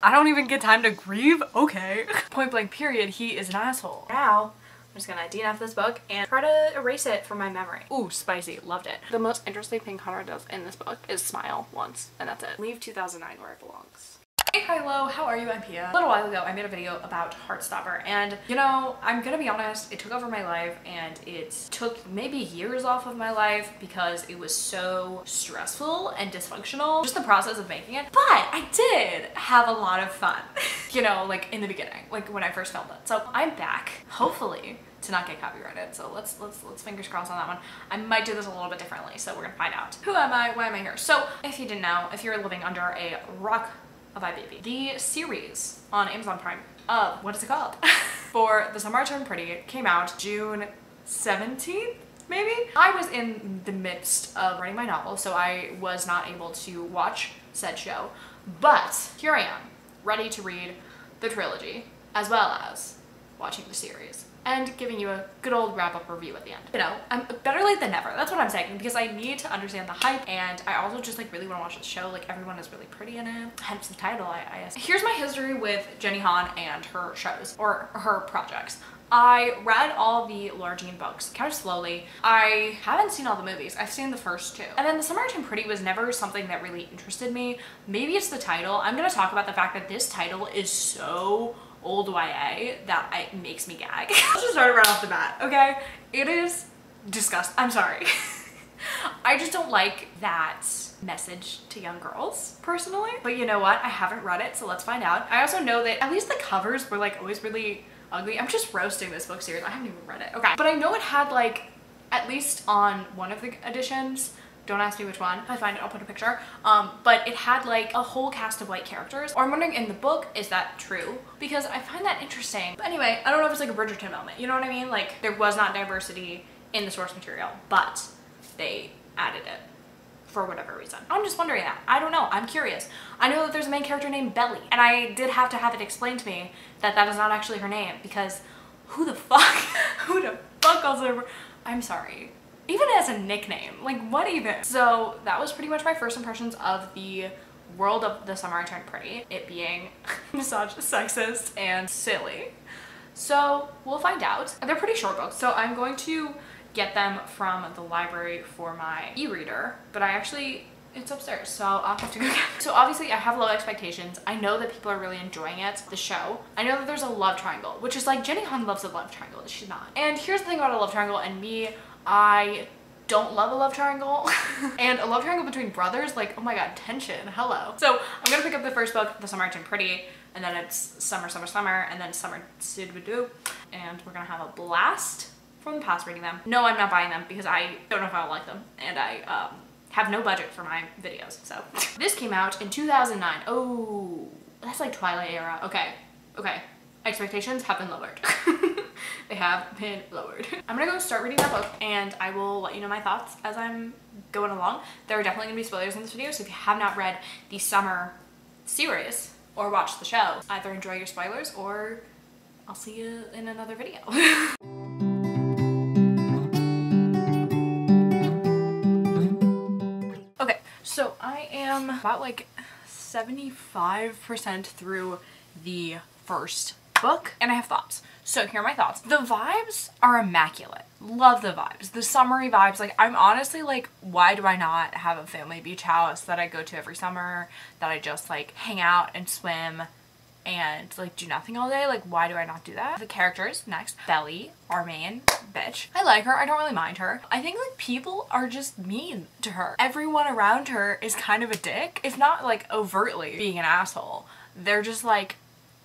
I don't even get time to grieve? Okay. Point blank period, he is an asshole. Now, I'm just gonna DNF this book and try to erase it from my memory. Ooh, spicy. Loved it. The most interesting thing Conrad does in this book is smile once, and that's it. Leave 2009 where it belongs. Hey, hello, how are you? I'm Pia. A little while ago, I made a video about Heartstopper, and you know, I'm gonna be honest, it took over my life, and it took maybe years off of my life because it was so stressful and dysfunctional, just the process of making it. But I did have a lot of fun, you know, like in the beginning, like when I first filmed it. So I'm back, hopefully, to not get copyrighted. So let's fingers crossed on that one. I might do this a little bit differently, so we're gonna find out. Who am I? Why am I here? So if you didn't know, if you're living under a rock, bye baby. The series on Amazon Prime of, what is it called? For The Summer I Turned Pretty came out June 17th, maybe? I was in the midst of writing my novel, so I was not able to watch said show, but here I am, ready to read the trilogy, as well as watching the series and giving you a good old wrap-up review at the end. You know, I'm better late than never. That's what I'm saying, because I need to understand the hype, and I also just like really want to watch the show. Like, everyone is really pretty in it, hence the title, I guess. Here's my history with Jenny Han and her shows, or her projects. I read all the Laura Jean books kind of slowly. I haven't seen all the movies. I've seen the first two. And then The Summer I Turned Pretty was never something that really interested me. Maybe it's the title. I'm gonna talk about the fact that this title is so old YA that it makes me gag. Let's just start right off the bat, okay? It is disgusting. I'm sorry. I just don't like that message to young girls, personally. But you know what? I haven't read it, so let's find out. I also know that at least the covers were like always really ugly. I'm just roasting this book series. I haven't even read it. Okay. But I know it had like, at least on one of the editions, don't ask me which one. If I find it, I'll put a picture. But it had like a whole cast of white characters. Or I'm wondering, in the book, is that true? Because I find that interesting. But anyway, I don't know if it's like a Bridgerton moment. You know what I mean? Like, there was not diversity in the source material, but they added it for whatever reason. I'm just wondering that. I don't know. I'm curious. I know that there's a main character named Belly, and I did have to have it explained to me that that is not actually her name, because who the fuck? Who the fuck calls her? I'm sorry. Even as a nickname, like what even? So that was pretty much my first impressions of the world of The Summer I Turned Pretty, it being misogynist, sexist, and silly. So we'll find out. They're pretty short books, so I'm going to get them from the library for my e-reader, but it's upstairs, so I'll have to go get it. So obviously I have low expectations. I know that people are really enjoying it, the show. I know that there's a love triangle, which is like, Jenny Han loves a love triangle, she's not. And here's the thing about a love triangle and me, I don't love a love triangle. And a love triangle between brothers, like, oh my god, tension, hello. So I'm gonna pick up the first book, The Summer I Turned Pretty, and then it's Summer, Summer, Summer, and then Summer Sidwidoo, and we're gonna have a blast from the past reading them. No, I'm not buying them because I don't know if I'll like them, and I have no budget for my videos, so. This came out in 2009. Oh, that's like Twilight era. Okay, okay. Expectations have been lowered. They have been lowered. I'm gonna go start reading that book, and I will let you know my thoughts as I'm going along. There are definitely gonna be spoilers in this video, so if you have not read the Summer series or watched the show, either enjoy your spoilers or I'll see you in another video. Okay, so I am about like 75% through the first book, and I have thoughts. So here are my thoughts. The vibes are immaculate. Love the vibes. The summery vibes. Like, I'm honestly like, why do I not have a family beach house that I go to every summer, that I just like hang out and swim and like do nothing all day? Like, why do I not do that? The characters, next. Belly, our main bitch. I like her. I don't really mind her. I think like people are just mean to her. Everyone around her is kind of a dick. If not like overtly being an asshole, they're just like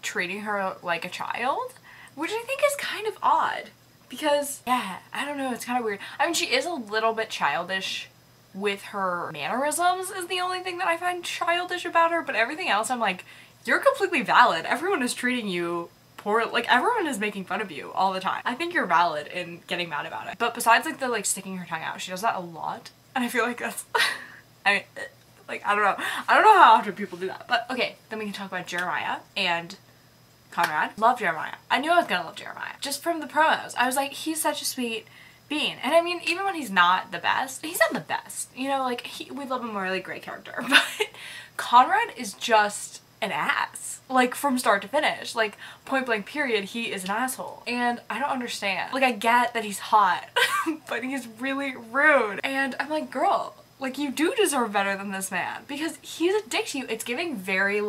treating her like a child, which I think is kind of odd because, yeah, I don't know, it's kind of weird. I mean, she is a little bit childish with her mannerisms is the only thing that I find childish about her, but everything else I'm like, you're completely valid. Everyone is treating you poor, like everyone is making fun of you all the time. I think you're valid in getting mad about it. But besides like the like sticking her tongue out, she does that a lot, and I feel like that's I mean, like, I don't know how often people do that. But okay, then we can talk about Jeremiah and Conrad. Love Jeremiah. I knew I was gonna love Jeremiah just from the promos. I was like, he's such a sweet being. And I mean, even when he's not the best, he's not the best, you know, like we love him, a really great character, but Conrad is just an ass. Like, from start to finish. Like, point blank period, he is an asshole. And I don't understand. Like, I get that he's hot, but he's really rude. And I'm like, girl, like, you do deserve better than this man because he's a dick to you. It's giving very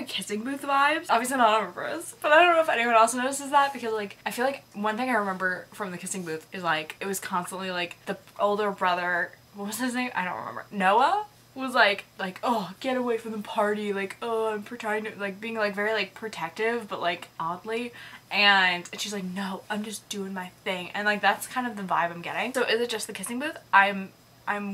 kissing booth vibes. Obviously not on purpose, but I don't know if anyone else notices that because, like, I feel like one thing I remember from the kissing booth is, like, it was constantly, like, the older brother, what was his name? I don't remember. Noah? Was like, oh, get away from the party, like, oh, I'm pretending to, like, being, like, very, like, protective, but, like, oddly, and she's like, no, I'm just doing my thing, and, like, that's kind of the vibe I'm getting. So is it just the kissing booth? I'm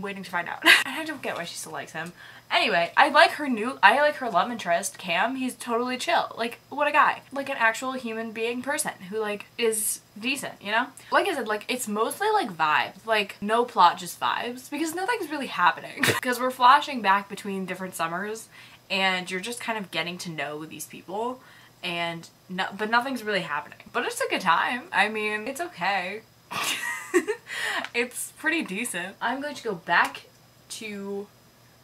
waiting to find out. And I don't get why she still likes him. Anyway, I like her love interest, Cam. He's totally chill. Like, what a guy. Like an actual human being person who, like, is decent, you know? Like I said, like, it's mostly, like, vibes. Like, no plot, just vibes. Because nothing's really happening. Because we're flashing back between different summers and you're just kind of getting to know these people and but nothing's really happening. But it's a good time. I mean, it's okay. It's pretty decent. I'm going to go back to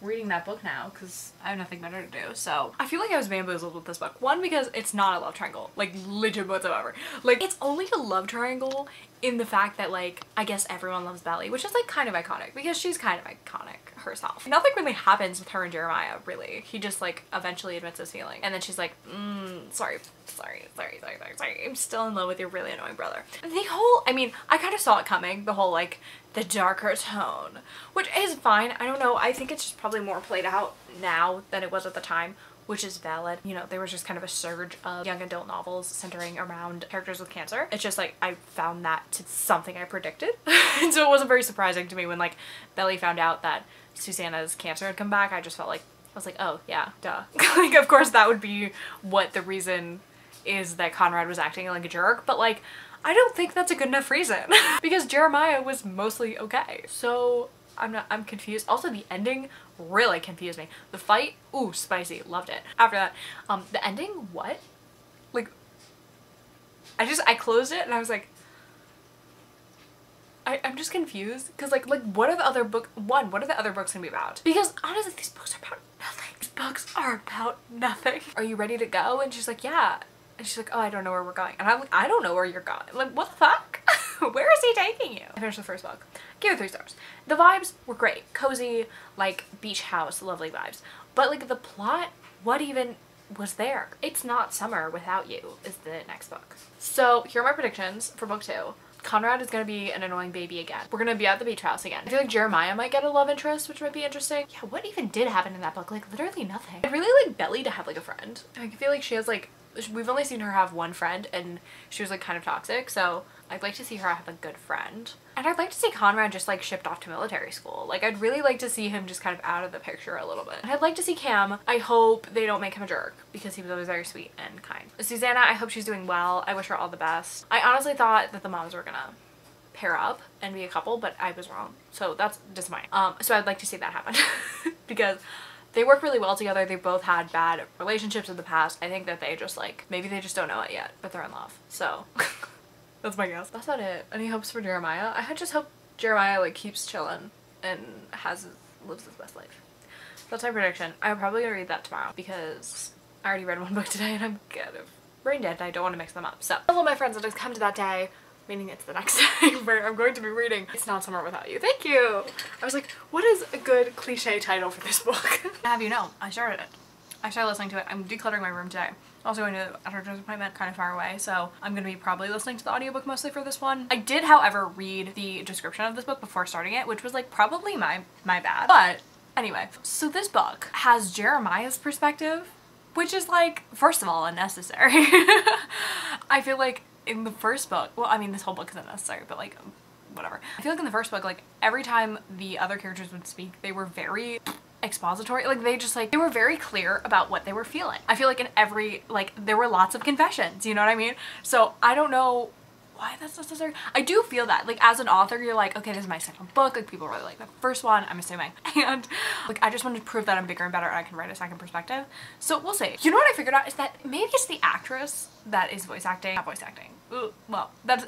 reading that book now because I have nothing better to do. So I feel like I was bamboozled with this book. One, because it's not a love triangle, like, legit whatsoever. Like, it's only a love triangle in the fact that, like, I guess everyone loves Belly, which is, like, kind of iconic because she's kind of iconic herself. Nothing really happens with her and Jeremiah, really. He just, like, eventually admits his feeling and then she's like, sorry, I'm still in love with your really annoying brother. The whole, I mean, I kind of saw it coming, the whole, like, the darker tone, which is fine. I don't know, I think it's just probably more played out now than it was at the time, which is valid. You know, there was just kind of a surge of young adult novels centering around characters with cancer. It's just like, I found that to something I predicted. And so it wasn't very surprising to me when, like, Belly found out that Susanna's cancer had come back. I just felt like, I was like, oh yeah, duh. Like, of course that would be what the reason is that Conrad was acting like a jerk, but, like, I don't think that's a good enough reason because Jeremiah was mostly okay. So I'm confused. Also, the ending really confused me. The fight, ooh, spicy, loved it. After that, the ending, what? Like, I closed it and I was like, I'm just confused because, like, what are the other books gonna be about? Because honestly, these books are about nothing. These books are about nothing. Are you ready to go? And she's like, yeah. And she's like, oh, I don't know where we're going. And I'm like, I don't know where you're going. Like, what the fuck? Where is he taking you? I finished the first book. Gave it 3 stars. The vibes were great. Cozy, like, beach house, lovely vibes. But, like, the plot, what even was there? It's Not Summer Without You is the next book. So here are my predictions for book 2. Conrad is going to be an annoying baby again. We're going to be at the beach house again. I feel like Jeremiah might get a love interest, which might be interesting. Yeah, what even did happen in that book? Like, literally nothing. I'd really like Belly to have, like, a friend. I feel like she has, like, we've only seen her have one friend and she was, like, kind of toxic, so I'd like to see her have a good friend. And I'd like to see Conrad just, like, shipped off to military school. Like, I'd really like to see him just kind of out of the picture a little bit. And I'd like to see Cam. I hope they don't make him a jerk because he was always very sweet and kind. Susanna, I hope she's doing well. I wish her all the best. I honestly thought that the moms were gonna pair up and be a couple, but I was wrong. So that's disappointing. So I'd like to see that happen because they work really well together. They both had bad relationships in the past. I think that they just, like, maybe they just don't know it yet, but they're in love. So that's my guess. That's about it. Any hopes for Jeremiah? I just hope Jeremiah, like, keeps chilling and lives his best life. That's my prediction. I'm probably gonna read that tomorrow because I already read one book today and I'm kind of brain dead and I don't want to mix them up. So hello my friends, it has come to that day, meaning it's the next day where I'm going to be reading It's Not Summer Without You. Thank you! I was like, what is a good cliche title for this book? Have you know, I started it. I started listening to it. I'm decluttering my room today. Also going to a doctor's appointment kind of far away, so I'm going to be probably listening to the audiobook mostly for this one. I did, however, read the description of this book before starting it, which was, like, probably my bad. But anyway, so this book has Jeremiah's perspective, which is, like, first of all, unnecessary. I feel like in the first book, well, I mean, this whole book is unnecessary, but, like, whatever. I feel like in the first book, like, every time the other characters would speak, they were very expository. Like, they just, like, they were very clear about what they were feeling. I feel like in every, like, there were lots of confessions, you know what I mean? So I don't know why that's necessary. I do feel that, like, as an author, you're like, okay, this is my second book, like, people really like the first one, I'm assuming, and, like, I just wanted to prove that I'm bigger and better and I can write a second perspective, so we'll see. You know what I figured out is that maybe it's the actress that is voice acting, not voice acting, ooh, well, that's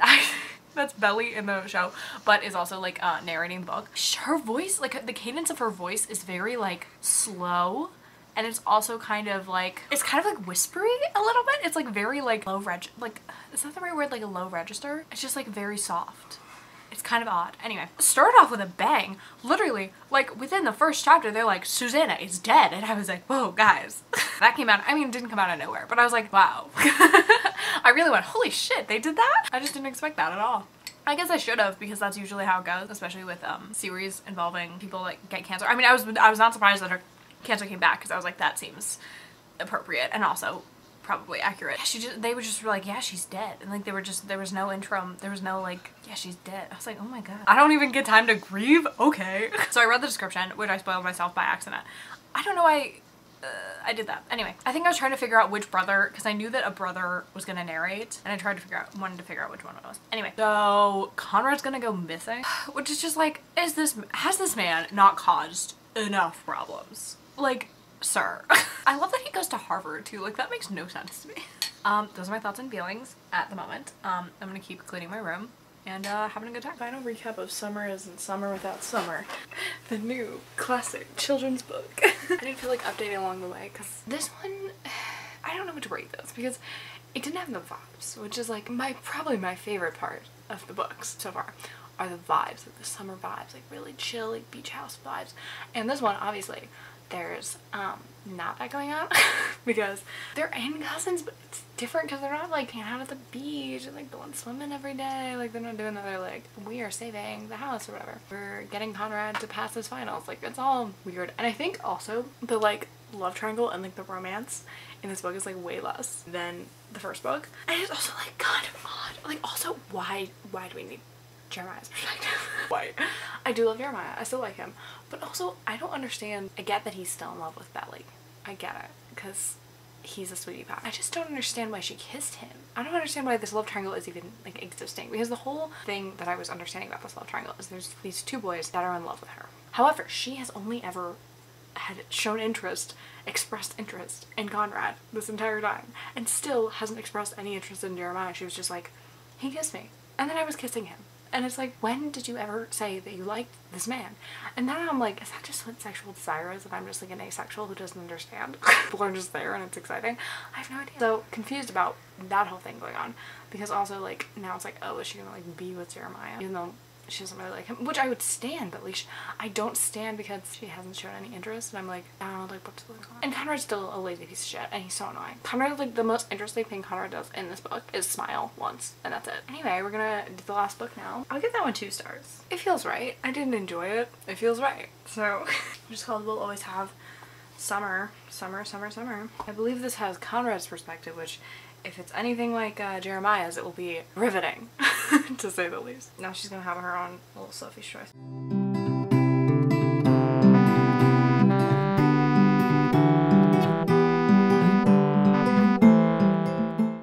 that's Belly in the show, but is also, like, narrating the book. Her voice, like, the cadence of her voice is very, like, slow and it's also kind of like, it's kind of like whispery a little bit. It's like very like low like, is that the right word? Like a low register? It's just like very soft. It's kind of odd. Anyway, started off with a bang. Literally, like within the first chapter, they're like, Susanna is dead. And I was like, whoa, guys. That came out, I mean, it didn't come out of nowhere, but I was like, wow. I really went, holy shit, they did that? I just didn't expect that at all. I guess I should have, because that's usually how it goes, especially with series involving people like get cancer. I mean, I was not surprised that her cancer came back, because I was like, that seems appropriate and also probably accurate. Yeah, they were just like, yeah, she's dead. And like, there was no interim. There was no like, yeah, she's dead. I was like, oh my god. I don't even get time to grieve? Okay. So I read the description, which I spoiled myself by accident. I don't know why I did that. Anyway, I think I was trying to figure out which brother, because I knew that a brother was gonna narrate, and I wanted to figure out which one it was. Anyway, so Conrad's gonna go missing, which is just like, has this man not caused enough problems? Like, sir. I love that he goes to Harvard too, like that makes no sense to me. Those are my thoughts and feelings at the moment. I'm gonna keep cleaning my room and having a good time. Final recap of Summer Isn't Summer Without Summer, the new classic children's book. I didn't feel like updating along the way because this one, I don't know what to rate this because it didn't have the vibes, which is like probably my favorite part of the books so far, are the vibes, like the summer vibes, like really chill, like beach house vibes. And this one, obviously, there's not that going on because they're in cousins, but it's different because they're not like hanging out at the beach and like going swimming every day. Like they're not doing that. They're like, we are saving the house or whatever. We're getting Conrad to pass his finals. Like it's all weird. And I think also the like love triangle and like the romance in this book is like way less than the first book. And it's also like kind of odd. Like also why do we need Jeremiah's perspective? Why? I do love Jeremiah. I still like him. But also, I don't understand. I get that he's still in love with Belly. I get it. Because he's a sweetie pie. I just don't understand why she kissed him. I don't understand why this love triangle is even like existing. Because the whole thing that I was understanding about this love triangle is there's these two boys that are in love with her. However, she has only ever had shown interest, expressed interest in Conrad this entire time. And still hasn't expressed any interest in Jeremiah. She was just like, he kissed me. And then I was kissing him. And it's like, when did you ever say that you liked this man? And now I'm like, is that just what sexual desire is? If I'm just like an asexual who doesn't understand? People are just there and it's exciting. I have no idea. So confused about that whole thing going on. Because also like, now it's like, oh, is she gonna like be with Jeremiah? Even though she doesn't really like him, which I would stand, but at least I don't stand because she hasn't shown any interest, and I'm like, I don't know, like what's going on. And Conrad's still a lazy piece of shit, and he's so annoying. Conrad, like the most interesting thing Conrad does in this book is smile once, and that's it. Anyway, we're gonna do the last book now. I'll give that one 2 stars. It feels right. I didn't enjoy it. It feels right. So just called We'll Always Have Summer, Summer, Summer, Summer. I believe this has Conrad's perspective, which if it's anything like Jeremiah's, it will be riveting, to say the least. Now she's gonna have her own little Sophie's choice.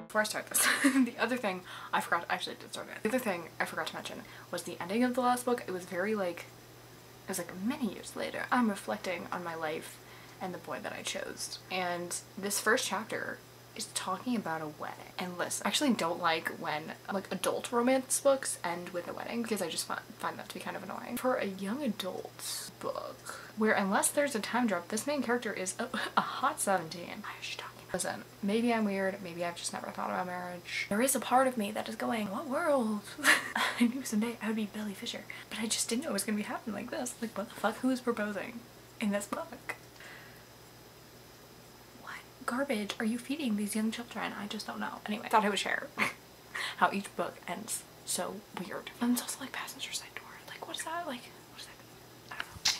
Before I start this, the other thing I forgot, actually I did start it. The other thing I forgot to mention was the ending of the last book. It was very like, it was like many years later. I'm reflecting on my life and the boy that I chose. And this first chapter is talking about a wedding. And listen, I actually don't like when like adult romance books end with a wedding because I just find that to be kind of annoying. For a young adult book where unless there's a time drop, this main character is a hot 17. Why is she talking? Listen, maybe I'm weird, maybe I've just never thought about marriage. There is a part of me that is going, what world? I knew someday I would be Billy Fisher, but I just didn't know it was gonna be happening like this. Like what the fuck, who is proposing in this book? Garbage are you feeding these young children? I just don't know. Anyway, I thought I would share how each book ends so weird. And it's also like passenger side door. Like what is that? Like what is that? I don't know.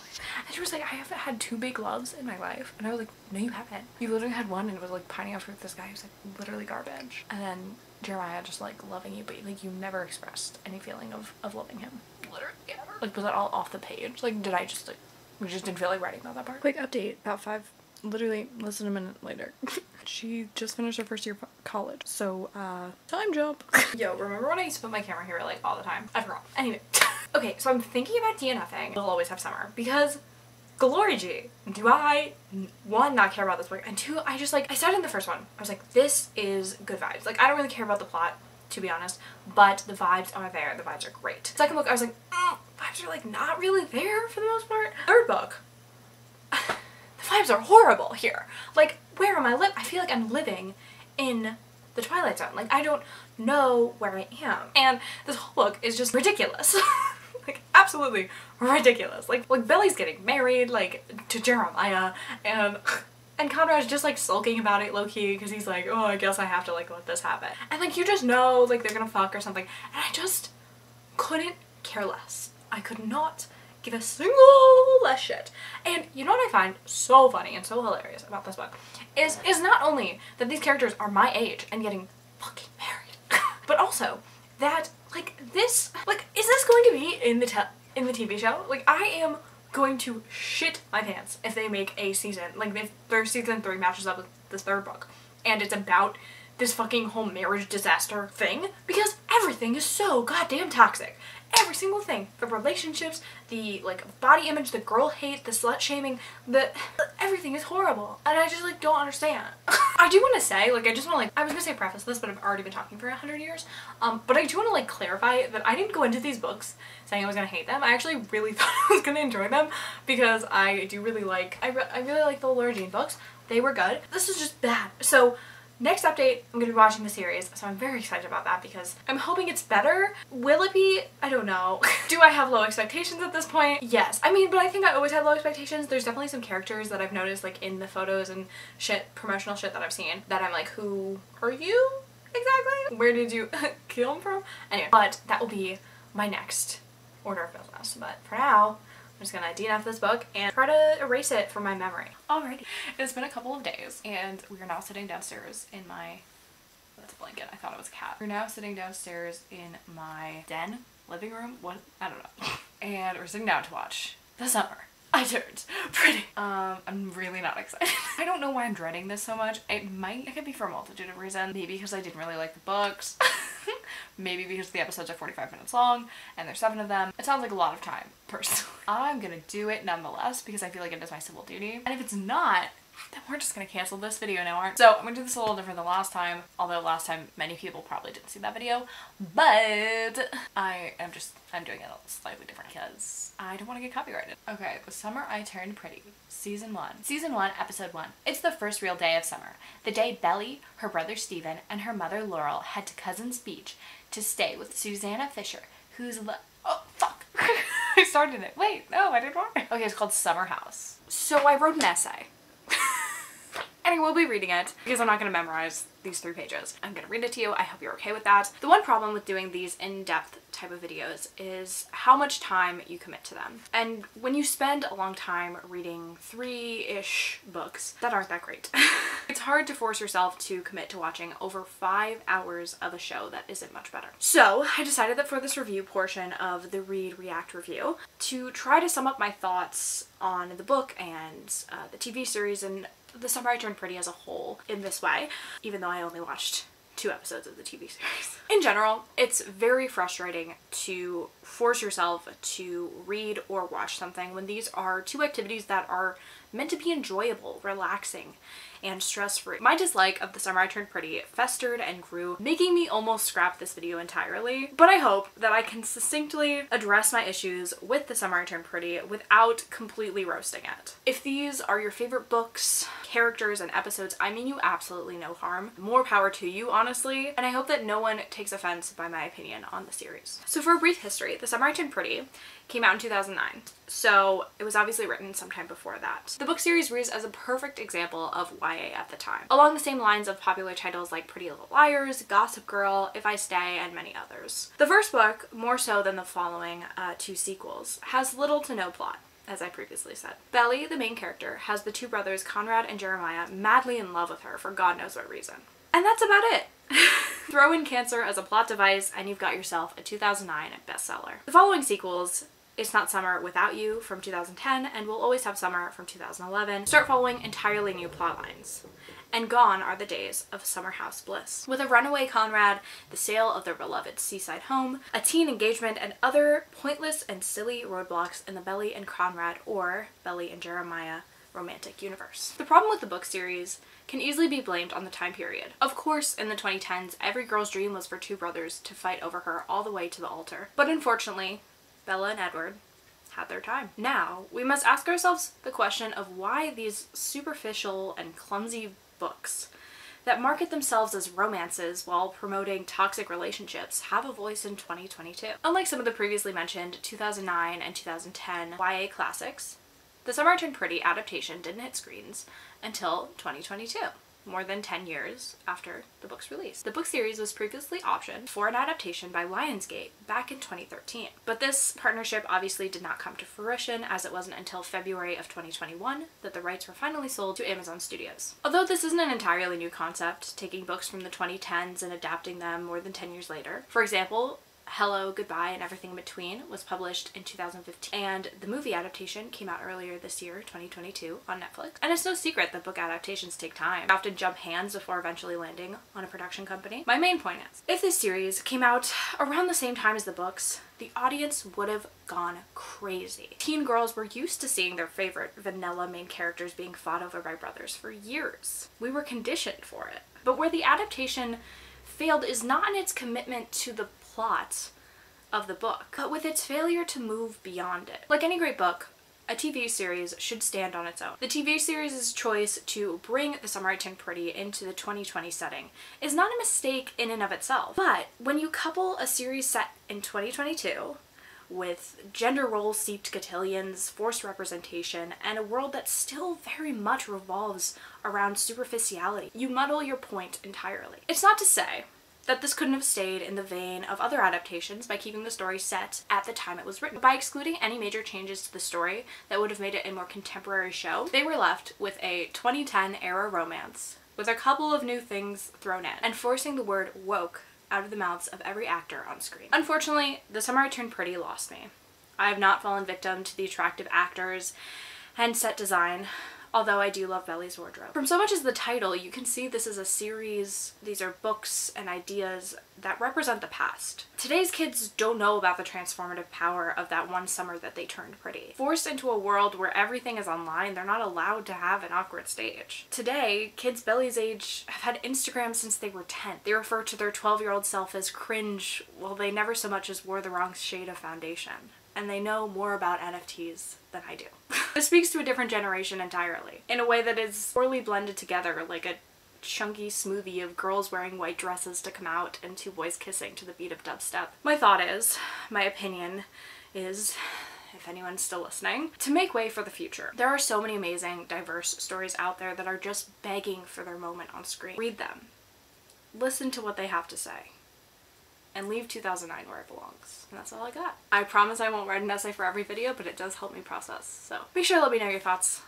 And she was like, I haven't had 2 big loves in my life. And I was like, no you haven't. You literally had one and it was like pining after this guy who's like literally garbage. And then Jeremiah just like loving you, but like you never expressed any feeling of loving him. Literally ever. Like was that all off the page? Like did I just like, we just didn't feel like writing about that part? Quick update, about 5 literally less than a minute later. She just finished her first year of college, so time jump. Yo, remember when I used to put my camera here like all the time? I forgot. Anyway. Okay, so I'm thinking about DNFing We'll Always Have Summer because glory G, do I 1 not care about this book, and 2 I just like, I said in the first one, I was like, this is good vibes. Like I don't really care about the plot, to be honest, but the vibes are there. The vibes are great. Second book I was like, vibes are like not really there for the most part. Third book, the vibes are horrible here. Like, where am I I feel like I'm living in the Twilight Zone. Like, I don't know where I am. And this whole book is just ridiculous. Like, absolutely ridiculous. Like Belly's getting married, like, to Jeremiah, and Conrad's just, like, sulking about it low-key because he's like, oh, I guess I have to, like, let this happen. And, like, you just know, like, they're gonna fuck or something. And I just couldn't care less. I could not give a single less shit. And you know what I find so funny and so hilarious about this book is not only that these characters are my age and getting fucking married, but also that, like, this, like, is this going to be in the TV show? Like, I am going to shit my pants if they make a season, like, if their season 3 matches up with this 3rd book and it's about this fucking whole marriage disaster thing, because everything is so goddamn toxic. Every single thing. The relationships, the, like, body image, the girl hate, the slut shaming, everything is horrible. And I just, like, don't understand. I do want to say, like, I just want to, like, I was going to say preface this, but I've already been talking for 100 years. But I do want to, like, clarify that I didn't go into these books saying I was going to hate them. I actually really thought I was going to enjoy them because I do really like, I really like the Laura Jean books. They were good. This is just bad. So, next update, I'm going to be watching the series, so I'm very excited about that because I'm hoping it's better. Will it be? I don't know. Do I have low expectations at this point? Yes. I mean, but I think I always had low expectations. There's definitely some characters that I've noticed, like, in the photos and shit, promotional shit that I've seen, that I'm like, who are you exactly? Where did you kill him from? Anyway, but that will be my next order of business. But for now, I'm just gonna DNF this book and try to erase it from my memory. Alrighty. It's been a couple of days and we are now sitting downstairs in my, that's a blanket, I thought it was a cat. We're now sitting downstairs in my den, living room, what, I don't know. And we're sitting down to watch The Summer I Turned Pretty. I'm really not excited. I don't know why I'm dreading this so much. It could be for a multitude of reasons. Maybe because I didn't really like the books. Maybe because the episodes are 45 minutes long and there's 7 of them. It sounds like a lot of time, personally. I'm gonna do it nonetheless because I feel like it is my civil duty. And if it's not, then we're just gonna cancel this video now, aren't we? So I'm gonna do this a little different than last time, although last time many people probably didn't see that video, but I'm doing it slightly different because I don't want to get copyrighted. Okay, The Summer I Turned Pretty, Season 1. Season 1, Episode 1. It's the first real day of summer. The day Belly, her brother Stephen, and her mother Laurel head to Cousin's Beach to stay with Susanna Fisher, who's oh, fuck. I started it. Wait, no, I didn't want it. Okay, it's called Summer House. So I wrote an essay. And I will be reading it because I'm not going to memorize these 3 pages. I'm going to read it to you. I hope you're okay with that. The one problem with doing these in-depth type of videos is how much time you commit to them. And when you spend a long time reading 3-ish books that aren't that great, it's hard to force yourself to commit to watching over 5 hours of a show that isn't much better. So I decided that for this review portion of the Read React review, to try to sum up my thoughts on the book and the TV series and The Summer I Turned Pretty as a whole in this way, even though I only watched 2 episodes of the TV series. In general, it's very frustrating to force yourself to read or watch something when these are 2 activities that are meant to be enjoyable, relaxing, and stress-free. My dislike of The Summer I Turned Pretty festered and grew, making me almost scrap this video entirely, but I hope that I can succinctly address my issues with The Summer I Turned Pretty without completely roasting it. If these are your favorite books, characters, and episodes, I mean you absolutely no harm. More power to you, honestly, and I hope that no one takes offense by my opinion on the series. So for a brief history, The Summer I Turned Pretty came out in 2009, so it was obviously written sometime before that. The book series reads as a perfect example of YA at the time, along the same lines of popular titles like Pretty Little Liars, Gossip Girl, If I Stay, and many others. The first book, more so than the following 2 sequels, has little to no plot, as I previously said. Belly, the main character, has the 2 brothers Conrad and Jeremiah madly in love with her for God knows what reason. And that's about it. Throw in cancer as a plot device and you've got yourself a 2009 bestseller. The following sequels, It's Not Summer Without You from 2010 and We'll Always Have Summer from 2011, start following entirely new plotlines. And gone are the days of summer house bliss. With a runaway Conrad, the sale of their beloved seaside home, a teen engagement, and other pointless and silly roadblocks in the Belly and Conrad, or Belly and Jeremiah, romantic universe. The problem with the book series can easily be blamed on the time period. Of course, in the 2010s, every girl's dream was for 2 brothers to fight over her all the way to the altar. But unfortunately, Bella and Edward had their time. Now, we must ask ourselves the question of why these superficial and clumsy books that market themselves as romances while promoting toxic relationships have a voice in 2022. Unlike some of the previously mentioned 2009 and 2010 YA classics, The Summer I Turned Pretty adaptation didn't hit screens until 2022. More than 10 years after the book's release. The book series was previously optioned for an adaptation by Lionsgate back in 2013. But this partnership obviously did not come to fruition, as it wasn't until February of 2021 that the rights were finally sold to Amazon Studios. Although this isn't an entirely new concept, taking books from the 2010s and adapting them more than 10 years later. For example, Hello, Goodbye, and Everything in Between was published in 2015, and the movie adaptation came out earlier this year, 2022, on Netflix. And it's no secret that book adaptations take time. They often jump hands before eventually landing on a production company. My main point is, if this series came out around the same time as the books, the audience would have gone crazy. Teen girls were used to seeing their favorite vanilla main characters being fought over by brothers for years. We were conditioned for it. But where the adaptation failed is not in its commitment to the plot of the book, but with its failure to move beyond it. Like any great book, a TV series should stand on its own. The TV series' choice to bring The Summer I Turned Pretty into the 2020 setting is not a mistake in and of itself. But when you couple a series set in 2022 with gender roles steeped cotillions, forced representation, and a world that still very much revolves around superficiality, you muddle your point entirely. It's not to say that this couldn't have stayed in the vein of other adaptations by keeping the story set at the time it was written. By excluding any major changes to the story that would have made it a more contemporary show, they were left with a 2010 era romance with a couple of new things thrown in, and forcing the word woke out of the mouths of every actor on screen. Unfortunately, The Summer I Turned Pretty lost me. I have not fallen victim to the attractive actors and set design, although I do love Belly's wardrobe. From so much as the title, you can see this is a series, these are books and ideas that represent the past. Today's kids don't know about the transformative power of that one summer that they turned pretty. Forced into a world where everything is online, they're not allowed to have an awkward stage. Today, kids Belly's age have had Instagram since they were 10. They refer to their 12-year-old self as cringe, while they never so much as wore the wrong shade of foundation. And they know more about NFTs than I do. This speaks to a different generation entirely, in a way that is poorly blended together, like a chunky smoothie of girls wearing white dresses to come out and two boys kissing to the beat of dubstep. My thought is, my opinion is, if anyone's still listening, to make way for the future. There are so many amazing, diverse stories out there that are just begging for their moment on screen. Read them. Listen to what they have to say. And leave 2009 where it belongs. And that's all I got. I promise I won't write an essay for every video, but it does help me process. So make sure to let me know your thoughts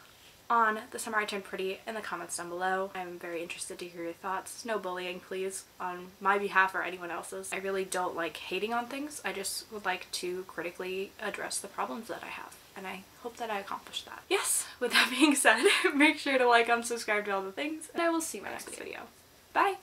on The Summer I Turned Pretty in the comments down below. I'm very interested to hear your thoughts. No bullying, please, on my behalf or anyone else's. I really don't like hating on things. I just would like to critically address the problems that I have. And I hope that I accomplished that. Yes, with that being said, make sure to like, subscribe to all the things, and I will see you in my next video. Bye!